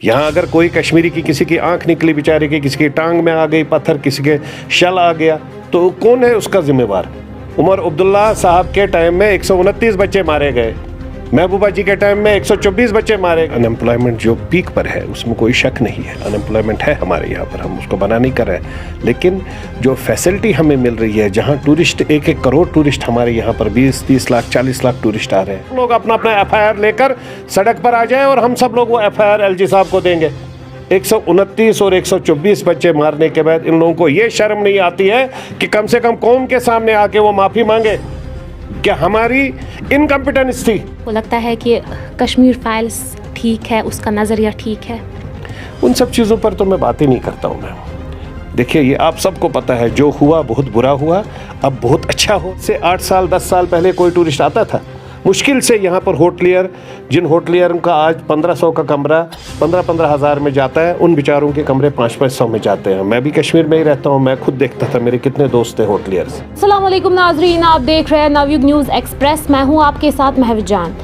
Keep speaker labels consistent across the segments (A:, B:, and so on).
A: यहाँ अगर कोई कश्मीरी की किसी की आंख निकली बेचारे की, किसी की टांग में आ गई पत्थर, किसी के शल आ गया, तो कौन है उसका जिम्मेवार? उमर अब्दुल्ला साहब के टाइम में 129 बच्चे मारे गए, महबूबा जी के टाइम में 124 बच्चे मारे गए। अनएम्प्लॉयमेंट जो पीक पर है उसमें कोई शक नहीं है, अनएम्प्लॉयमेंट है हमारे यहाँ पर, हम उसको बना नहीं कर रहे हैं। लेकिन जो फैसिलिटी हमें मिल रही है, जहाँ टूरिस्ट 1-1 करोड़ टूरिस्ट हमारे यहाँ पर 20-30 लाख 40 लाख टूरिस्ट आ रहे हैं, लोग अपना अपना FIR लेकर सड़क पर आ जाए और हम सब लोग वो FIR LG साहब को देंगे। 129 और 124 बच्चे मारने के बाद इन लोगों को ये शर्म नहीं आती है कि कम से कम कौम के सामने आके वो माफ़ी मांगे क्या हमारी इनकम्पिटेंस थी।
B: वो लगता है कि कश्मीर फाइल्स ठीक है, उसका नज़रिया ठीक है।
A: उन सब चीज़ों पर तो मैं बात ही नहीं करता हूँ मैं। देखिए, ये आप सबको पता है, जो हुआ बहुत बुरा हुआ, अब बहुत अच्छा हो। से 8 साल 10 साल पहले कोई टूरिस्ट आता था मुश्किल से यहाँ पर होटलियर, जिन होटलियर का आज 1500 का कमरा 15-15 हज़ार में जाता है, उन बेचारों के कमरे 500-500 में जाते हैं। मैं भी कश्मीर में ही रहता हूँ, मैं खुद देखता था, मेरे कितने दोस्त थे होटलियर्स।
B: अस्सलाम वालेकुम नाजरीन, आप देख रहे हैं नवयुग न्यूज़ एक्सप्रेस। मैं हूँ आपके साथ महविजान।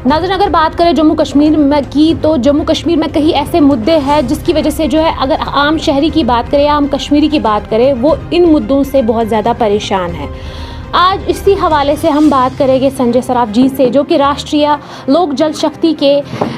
B: नाज़रीन, अगर बात करें जम्मू कश्मीर में की, तो जम्मू कश्मीर में कई ऐसे मुद्दे हैं जिसकी वजह से जो है, अगर आम शहरी की बात करें या आम कश्मीरी की बात करें, वो इन मुद्दों से बहुत ज़्यादा परेशान है। आज इसी हवाले से हम बात करेंगे संजय सराफ जी से, जो कि राष्ट्रीय लोक जल शक्ति के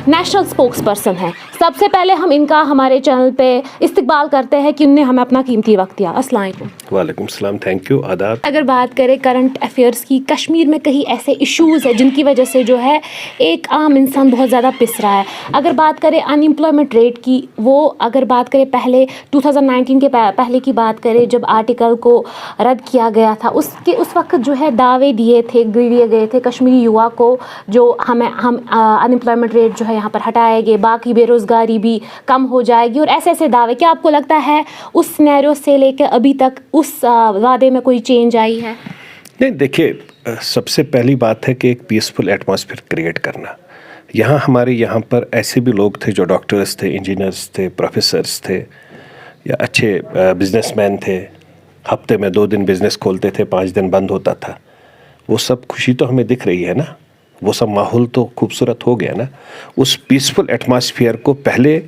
B: नेशनल स्पोक्स पर्सन हैं। सबसे पहले हम इनका हमारे चैनल पे इस्तकबाल करते हैं कि उन्होंने हमें अपना कीमती वक्त दिया। अस्सलाम वालेकुम।
A: वालेकुम सलाम, थैंक यू, आदाब।
B: अगर बात करें करंट अफेयर्स की, कश्मीर में कई ऐसे इश्यूज़ हैं जिनकी वजह से जो है एक आम इंसान बहुत ज़्यादा पिस रहा है। अगर बात करें अनएम्प्लॉयमेंट रेट की, वो अगर बात करें पहले 2019 के पहले की बात करें, जब आर्टिकल को रद्द किया गया था, उस वक्त जो है दावे दिए गए थे कश्मीरी युवा को, जो हम अनएम्प्लॉयमेंट रेट जो है यहाँ पर हटाएंगे, बाकी बेरोज़गारी भी कम हो जाएगी, और ऐसे ऐसे दावे। क्या आपको लगता है उस सिनेरियो से लेकर अभी तक उस वादे में कोई चेंज आई है?
A: नहीं, देखिए, सबसे पहली बात है कि एक पीसफुल एटमॉस्फेयर क्रिएट करना। हमारे यहाँ पर ऐसे भी लोग थे जो डॉक्टर्स थे, इंजीनियर्स थे, प्रोफेसर्स थे, या अच्छे बिजनेसमैन थे। हफ्ते में 2 दिन बिज़नेस खोलते थे, 5 दिन बंद होता था। वो सब खुशी तो हमें दिख रही है ना, वो सब माहौल तो खूबसूरत हो गया ना। उस पीसफुल एटमॉस्फेयर को पहले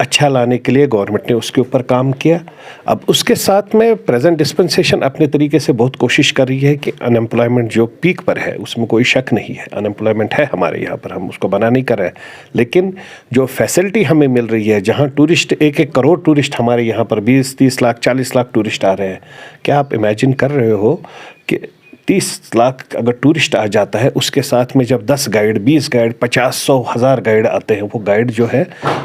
A: अच्छा लाने के लिए गवर्नमेंट ने उसके ऊपर काम किया। अब उसके साथ में प्रेजेंट डिस्पेंसेशन अपने तरीके से बहुत कोशिश कर रही है कि अनएम्प्लॉयमेंट जो पीक पर है उसमें कोई शक नहीं है, अनएम्प्लॉयमेंट है हमारे यहाँ पर, हम उसको बना नहीं कर रहे हैं। लेकिन जो फैसिलिटी हमें मिल रही है, जहाँ टूरिस्ट 1-1 करोड़ टूरिस्ट हमारे यहाँ पर 20-30 लाख 40 लाख टूरिस्ट आ रहे हैं, क्या आप इमेजिन कर रहे हो कि 30 लाख अगर टूरिस्ट आ जाता है, उसके साथ में जब 10 गाइड, 20 गाइड, 50-100-1000 गाइड आते हैं, वो गाइड जो है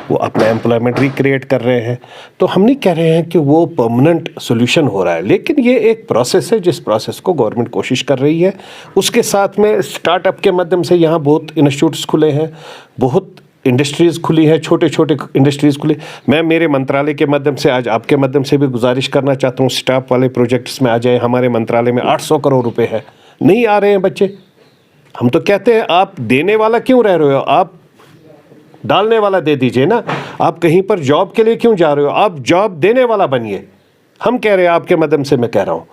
A: वो अपना एम्प्लॉयमेंट रिक्रिएट कर रहे हैं। तो हम नहीं कह रहे हैं कि वो परमानेंट सोल्यूशन हो रहा है, लेकिन ये एक प्रोसेस है जिस प्रोसेस को गवर्नमेंट कोशिश कर रही है। उसके साथ में स्टार्टअप के माध्यम से यहाँ बहुत इंस्टीट्यूट्स खुले हैं, बहुत इंडस्ट्रीज़ खुली है, छोटे छोटे इंडस्ट्रीज़ खुली। मैं मेरे मंत्रालय के माध्यम से, आज आपके माध्यम से भी गुजारिश करना चाहता हूँ, स्टाफ वाले प्रोजेक्ट्स में आ जाए। हमारे मंत्रालय में 800 करोड़ रुपए है, नहीं आ रहे हैं बच्चे। हम तो कहते हैं आप देने वाला क्यों रह रहे हो, आप डालने वाला दे दीजिए ना। आप कहीं पर जॉब के लिए क्यों जा रहे हो, आप जॉब देने वाला बनिए। हम कह रहे हैं, आपके माध्यम से मैं कह रहा हूँ,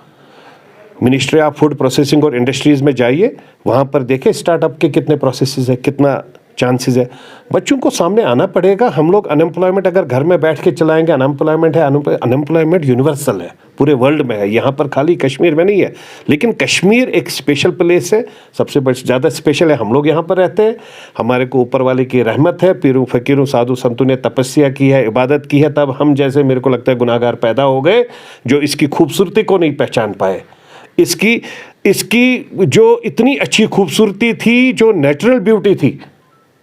A: मिनिस्ट्री ऑफ फूड प्रोसेसिंग और इंडस्ट्रीज़ में जाइए, वहाँ पर देखें स्टार्टअप के कितने प्रोसेसेस है, कितना चांसेस है। बच्चों को सामने आना पड़ेगा। हम लोग अनएम्प्लॉयमेंट अगर घर में बैठ के चलाएंगे, अनएम्प्लॉयमेंट है, अनएम्प्लॉयमेंट यूनिवर्सल है, पूरे वर्ल्ड में है, यहाँ पर खाली कश्मीर में नहीं है। लेकिन कश्मीर एक स्पेशल प्लेस है, सबसे ज़्यादा स्पेशल है। हम लोग यहाँ पर रहते हैं, हमारे को ऊपर वाले की रहमत है, पीरों फकीरों साधु संतों ने तपस्या की है, इबादत की है, तब हम जैसे, मेरे को लगता है, गुनाहगार पैदा हो गए जो इसकी खूबसूरती को नहीं पहचान पाए। इसकी जो इतनी अच्छी खूबसूरती थी, जो नेचुरल ब्यूटी थी,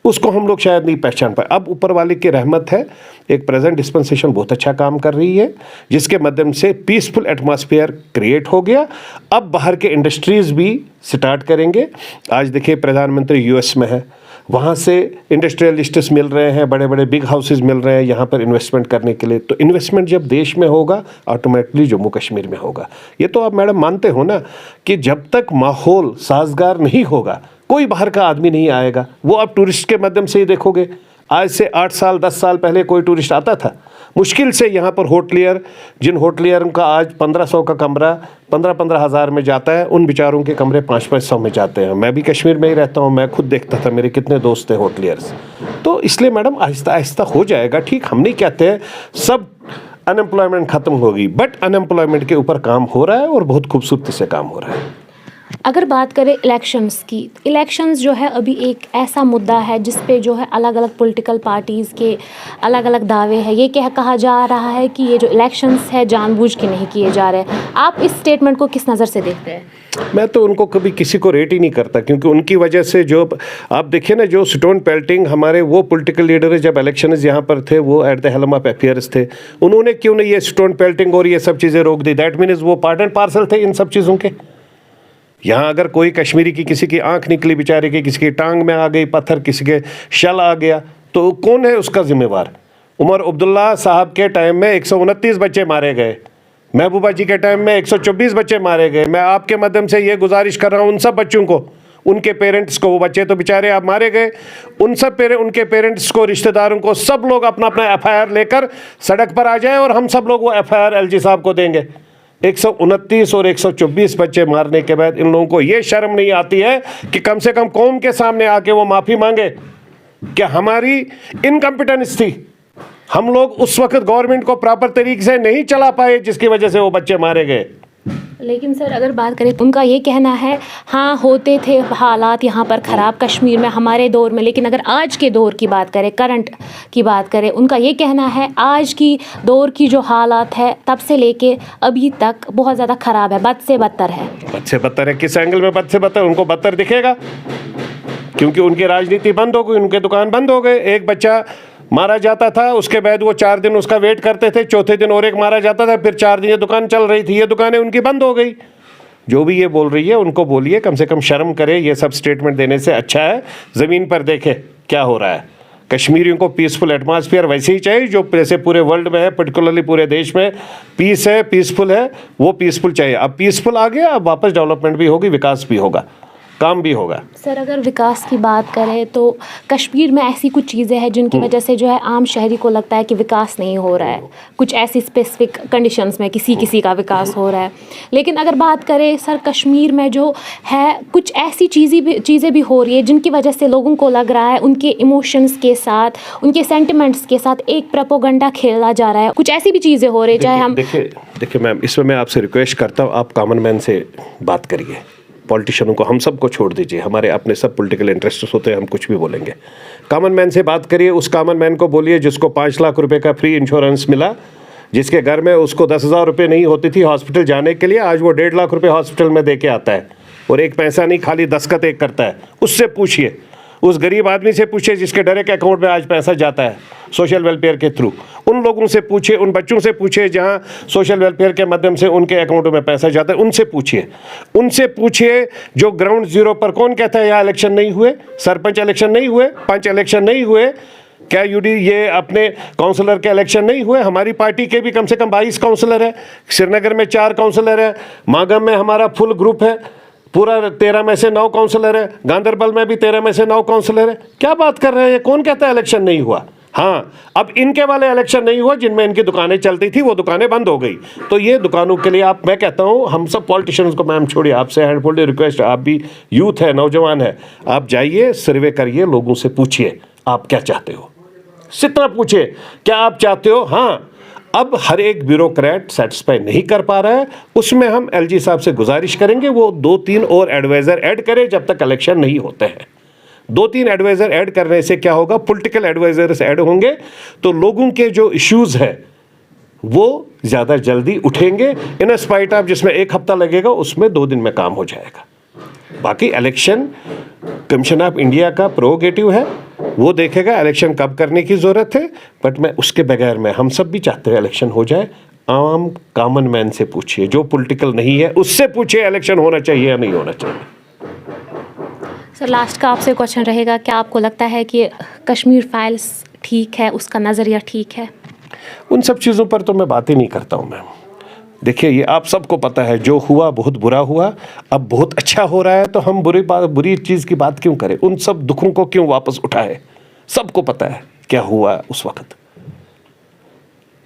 A: उसको हम लोग शायद नहीं पहचान पाए। अब ऊपर वाले की रहमत है, एक प्रेजेंट डिस्पेंसेशन बहुत अच्छा काम कर रही है, जिसके माध्यम से पीसफुल एटमॉस्फेयर क्रिएट हो गया। अब बाहर के इंडस्ट्रीज़ भी स्टार्ट करेंगे। आज देखिए, प्रधानमंत्री US में है, वहाँ से इंडस्ट्रियलिस्ट्स मिल रहे हैं, बड़े बड़े बिग हाउसेज मिल रहे हैं यहाँ पर इन्वेस्टमेंट करने के लिए। तो इन्वेस्टमेंट जब देश में होगा, ऑटोमेटिकली जम्मू कश्मीर में होगा। ये तो आप मैडम मानते हो ना कि जब तक माहौल साजगार नहीं होगा, कोई बाहर का आदमी नहीं आएगा। वो आप टूरिस्ट के माध्यम से ही देखोगे। आज से 8 साल 10 साल पहले कोई टूरिस्ट आता था, मुश्किल से यहाँ पर होटलियर, जिन होटलियरों का आज 1500 का कमरा 15-15 हज़ार में जाता है, उन बेचारों के कमरे 500 में जाते हैं। मैं भी कश्मीर में ही रहता हूँ, मैं खुद देखता था, मेरे कितने दोस्त थे होटलियर्स। तो इसलिए मैडम आहिस्ता आहिस्ता हो जाएगा ठीक। हम नहीं कहते हैं सब अनएम्प्लॉयमेंट ख़त्म होगी, बट अनएम्प्लॉयमेंट के ऊपर काम हो रहा है और बहुत खूबसूरती से काम हो रहा है।
B: अगर बात करें इलेक्शंस की, इलेक्शंस जो है अभी एक ऐसा मुद्दा है जिस पे जो है अलग अलग पॉलिटिकल पार्टीज़ के अलग अलग दावे हैं। ये कहा जा रहा है कि ये जो इलेक्शंस है जानबूझ के नहीं किए जा रहे। आप इस स्टेटमेंट को किस नज़र से देखते हैं?
A: मैं तो उनको कभी किसी को रेट ही नहीं करता, क्योंकि उनकी वजह से जो आप देखिए ना, जो स्टोन पेल्टिंग हमारे वो पॉलिटिकल लीडर जब इलेक्शन यहाँ पर थे, वो एट द हेलम ऑफ अफेयर्स थे, उन्होंने क्यों नहीं ये स्टोन पेल्टिंग और ये सब चीज़ें रोक दी? दैट मीन्स वो पार्ट एंड पार्सल थे इन सब चीज़ों के। यहाँ अगर कोई कश्मीरी की किसी की आंख निकली बेचारे की, किसी की टांग में आ गई पत्थर, किसी के शल आ गया, तो कौन है उसका जिम्मेवार? उमर अब्दुल्ला साहब के टाइम में 129 बच्चे मारे गए, महबूबा जी के टाइम में 124 बच्चे मारे गए। मैं आपके माध्यम से ये गुजारिश कर रहा हूँ उन सब बच्चों को, उनके पेरेंट्स को, वो बच्चे तो बेचारे आप मारे गए, उन सब उनके पेरेंट्स को, रिश्तेदारों को, सब लोग अपना अपना FIR लेकर सड़क पर आ जाए और हम सब लोग वो FIR LG साहब को देंगे। 129 और 124 बच्चे मारने के बाद इन लोगों को ये शर्म नहीं आती है कि कम से कम कौम के सामने आके वो माफ़ी मांगे? क्या हमारी इनकम्पिटेंस थी? हम लोग उस वक्त गवर्नमेंट को प्रॉपर तरीके से नहीं चला पाए, जिसकी वजह से वो बच्चे मारे गए।
B: लेकिन सर अगर बात करें, उनका ये कहना है हाँ होते थे हालात यहाँ पर ख़राब कश्मीर में हमारे दौर में, लेकिन अगर आज के दौर की बात करें, करंट की बात करें, उनका ये कहना है आज की दौर की जो हालात है तब से लेके अभी तक बहुत ज़्यादा ख़राब है, बद से बदतर है।
A: बद से बदतर है? किस एंगल में बद से बदतर? उनको बदतर दिखेगा क्योंकि उनकी राजनीति बंद हो गई, उनके दुकान बंद हो गए। एक बच्चा मारा जाता था, उसके बाद वो 4 दिन उसका वेट करते थे, चौथे दिन और एक मारा जाता था, फिर 4 दिन ये दुकान चल रही थी, ये दुकानें उनकी बंद हो गई। जो भी ये बोल रही है उनको बोलिए कम से कम शर्म करे, ये सब स्टेटमेंट देने से अच्छा है ज़मीन पर देखे क्या हो रहा है। कश्मीरियों को पीसफुल एटमॉस्फेयर वैसे ही चाहिए जो जैसे पूरे वर्ल्ड में है, पर्टिकुलरली पूरे देश में पीस है, पीसफुल है, वो पीसफुल चाहिए। अब पीसफुल आ गया, अब वापस डेवलपमेंट भी होगी, विकास भी होगा, काम भी होगा।
B: सर अगर विकास की बात करें तो कश्मीर में ऐसी कुछ चीज़ें हैं जिनकी वजह से जो है आम शहरी को लगता है कि विकास नहीं हो रहा है, कुछ ऐसी स्पेसिफिक कंडीशंस में किसी का विकास हो रहा है। लेकिन अगर बात करें सर कश्मीर में जो है कुछ ऐसी चीज़ें भी हो रही है जिनकी वजह से लोगों को लग रहा है उनके इमोशंस के साथ, उनके सेंटिमेंट्स के साथ एक प्रोपेगेंडा खेला जा रहा है, कुछ ऐसी भी चीज़ें हो रही है। चाहे हम
A: देखिए मैम, इसमें मैं आपसे रिक्वेस्ट करता हूँ, आप कॉमन मैन से बात करिए, पॉलिटिशियनों को हम सबको छोड़ दीजिए, हमारे अपने सब पॉलिटिकल इंटरेस्ट होते हैं, हम कुछ भी बोलेंगे। कॉमन मैन से बात करिए, उस कॉमन मैन को बोलिए जिसको 5 लाख रुपए का फ्री इंश्योरेंस मिला, जिसके घर में उसको 10,000 रुपये नहीं होती थी हॉस्पिटल जाने के लिए, आज वो 1.5 लाख रुपये हॉस्पिटल में दे के आता है और एक पैसा नहीं खाली दस्तखत एक करता है। उससे पूछिए, उस गरीब आदमी से पूछिए जिसके डायरेक्ट अकाउंट में आज पैसा जाता है सोशल वेलफेयर के थ्रू, उन लोगों से पूछिए, उन बच्चों से पूछिए जहां सोशल वेलफेयर के माध्यम से उनके अकाउंटों में पैसा जाता है, उनसे पूछिए जो ग्राउंड जीरो पर कौन कहता है यहाँ इलेक्शन नहीं हुए, सरपंच इलेक्शन नहीं हुए, पंच इलेक्शन नहीं हुए, क्या ये अपने काउंसलर के इलेक्शन नहीं हुए? हमारी पार्टी के भी कम से कम 22 काउंसलर है, श्रीनगर में 4 काउंसलर है, मागम में हमारा फुल ग्रुप है, पूरा 13 में से 9 काउंसलर है, गांदरबल में भी 13 में से 9 काउंसलर है। क्या बात कर रहे हैं? कौन कहता है इलेक्शन नहीं हुआ? हाँ, अब इनके वाले इलेक्शन नहीं हुआ जिनमें इनकी दुकानें चलती थी, वो दुकानें बंद हो गई। तो ये दुकानों के लिए मैं कहता हूँ हम सब पॉलिटिशियंस को, मैम छोड़िए, आपसे हैंडफुल रिक्वेस्ट, आप भी यूथ है, नौजवान है, आप जाइए सर्वे करिए, लोगों से पूछिए आप क्या चाहते हो, सितना पूछिए क्या आप चाहते हो। हाँ, अब हर एक ब्यूरोक्रेट सेटिस्फाई नहीं कर पा रहा है, उसमें हम LG साहब से गुजारिश करेंगे वो 2-3 और एडवाइज़र ऐड करें जब तक इलेक्शन नहीं होते हैं। 2-3 एडवाइज़र ऐड करने से क्या होगा, पॉलिटिकल एडवाइजर्स ऐड होंगे तो लोगों के जो इश्यूज़ है वो ज़्यादा जल्दी उठेंगे। इन स्पाइट ऑफ जिसमें 1 हफ्ता लगेगा उसमें 2 दिन में काम हो जाएगा। बाकी इलेक्शन कमीशन ऑफ इंडिया का प्रोगेटिव है, वो देखेगा इलेक्शन कब करने की ज़रूरत है, बट मैं उसके बगैर में हम सब भी चाहते हैं इलेक्शन हो जाए। आम कॉमन मैन से पूछिए, जो पॉलिटिकल नहीं है उससे पूछिए इलेक्शन होना चाहिए या नहीं होना चाहिए।
B: सर लास्ट का आपसे क्वेश्चन रहेगा, क्या आपको लगता है कि कश्मीर फाइल्स ठीक है, उसका नज़रिया ठीक है?
A: उन सब चीज़ों पर तो मैं बात ही नहीं करता हूँ मैम। देखिए ये आप सबको पता है, जो हुआ बहुत बुरा हुआ, अब बहुत अच्छा हो रहा है, तो हम बुरी चीज़ की बात क्यों करें, उन सब दुखों को क्यों वापस उठाए? सबको पता है क्या हुआ उस वक्त।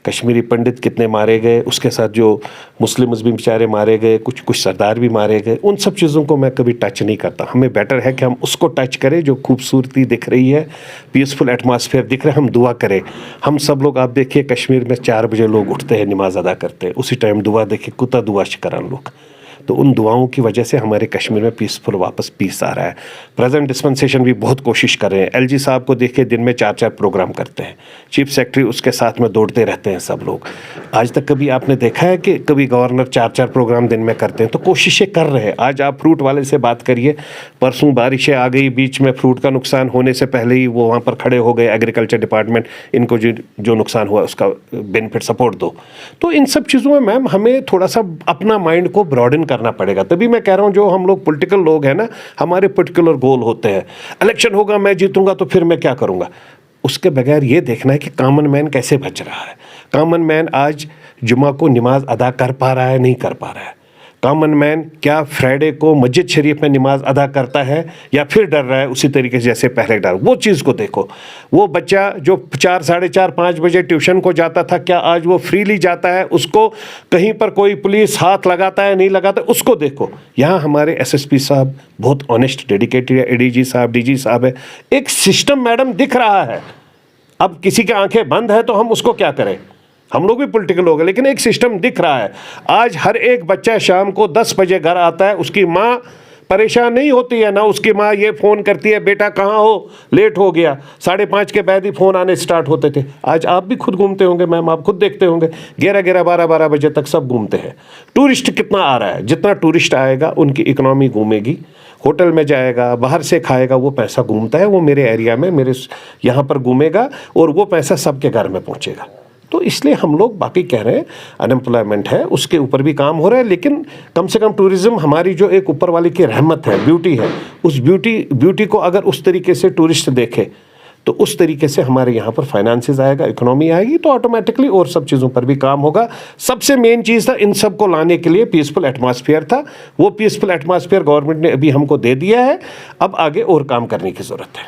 A: कश्मीरी पंडित कितने मारे गए, उसके साथ जो मुस्लिम्स भी बेचारे मारे गए, कुछ सरदार भी मारे गए, उन सब चीज़ों को मैं कभी टच नहीं करता। हमें बेटर है कि हम उसको टच करें जो खूबसूरती दिख रही है, पीसफुल एटमॉस्फेयर दिख रहा है, हम दुआ करें। हम सब लोग, आप देखिए कश्मीर में 4 बजे लोग उठते हैं, नमाज अदा करते हैं, उसी टाइम दुआ देखिए कुत्ता दुआ शिकरान लोग। तो उन दुआओं की वजह से हमारे कश्मीर में पीसफुल वापस पीस आ रहा है। प्रेजेंट डिस्पेंसेशन भी बहुत कोशिश कर रहे हैं। एलजी साहब को देखिए दिन में 4-4 प्रोग्राम करते हैं, चीफ सेक्रेटरी उसके साथ में दौड़ते रहते हैं सब लोग। आज तक कभी आपने देखा है कि कभी गवर्नर 4-4 प्रोग्राम दिन में करते हैं? तो कोशिशें कर रहे हैं। आज आप फ्रूट वाले से बात करिए, परसों बारिशें आ गई, बीच में फ्रूट का नुकसान होने से पहले ही वो वहाँ पर खड़े हो गए, एग्रीकल्चर डिपार्टमेंट, इनको जो नुकसान हुआ उसका बेनिफिट सपोर्ट दो। तो इन सब चीज़ों में मैम हमें थोड़ा सा अपना माइंड को ब्रॉडन करना पड़ेगा। तभी मैं कह रहा हूं, जो हम लोग पॉलिटिकल लोग हैं ना, हमारे पर्टिकुलर गोल होते हैं, इलेक्शन होगा मैं जीतूंगा तो फिर मैं क्या करूंगा। उसके बगैर ये देखना है कि कॉमन मैन कैसे बच रहा है। कॉमन मैन आज जुमा को नमाज अदा कर पा रहा है, नहीं कर पा रहा है। कॉमन मैन क्या फ्राइडे को मस्जिद शरीफ में नमाज अदा करता है या फिर डर रहा है उसी तरीके से जैसे पहले डर। वो चीज़ को देखो। वो बच्चा जो 4, साढ़े 4, 5 बजे ट्यूशन को जाता था, क्या आज वो फ्रीली जाता है? उसको कहीं पर कोई पुलिस हाथ लगाता है, नहीं लगाता, उसको देखो। यहाँ हमारे एसएसपी साहब बहुत ऑनेस्ट, डेडिकेटेड है, एडीजी साहब, डीजी साहब है। एक सिस्टम मैडम दिख रहा है। अब किसी की आंखें बंद है तो हम उसको क्या करें? हम लोग भी पॉलिटिकल लोग हैं, लेकिन एक सिस्टम दिख रहा है। आज हर एक बच्चा शाम को 10 बजे घर आता है, उसकी माँ परेशान नहीं होती है ना, उसकी माँ ये फ़ोन करती है, बेटा कहाँ हो, लेट हो गया। 5:30 के बाद ही फ़ोन आने स्टार्ट होते थे। आज आप भी खुद घूमते होंगे मैम, आप खुद देखते होंगे 11, 12 बजे तक सब घूमते हैं। टूरिस्ट कितना आ रहा है? जितना टूरिस्ट आएगा उनकी इकनॉमी घूमेगी, होटल में जाएगा, बाहर से खाएगा, वो पैसा घूमता है, वो मेरे एरिया में, मेरे यहाँ पर घूमेगा और वो पैसा सबके घर में पहुँचेगा। तो इसलिए हम लोग बाकी कह रहे हैं अनएम्प्लॉयमेंट है, उसके ऊपर भी काम हो रहा है, लेकिन कम से कम टूरिज़्म हमारी जो एक ऊपर वाले की रहमत है, ब्यूटी है, उस ब्यूटी को अगर उस तरीके से टूरिस्ट देखे तो उस तरीके से हमारे यहाँ पर फाइनेंसेस आएगा, इकोनॉमी आएगी, तो ऑटोमेटिकली और सब चीज़ों पर भी काम होगा। सबसे मेन चीज़ था इन सब को लाने के लिए पीसफुल एटमॉस्फेयर था। वो पीसफुल एटमॉस्फेयर गवर्नमेंट ने अभी हमको दे दिया है, अब आगे और काम करने की ज़रूरत है।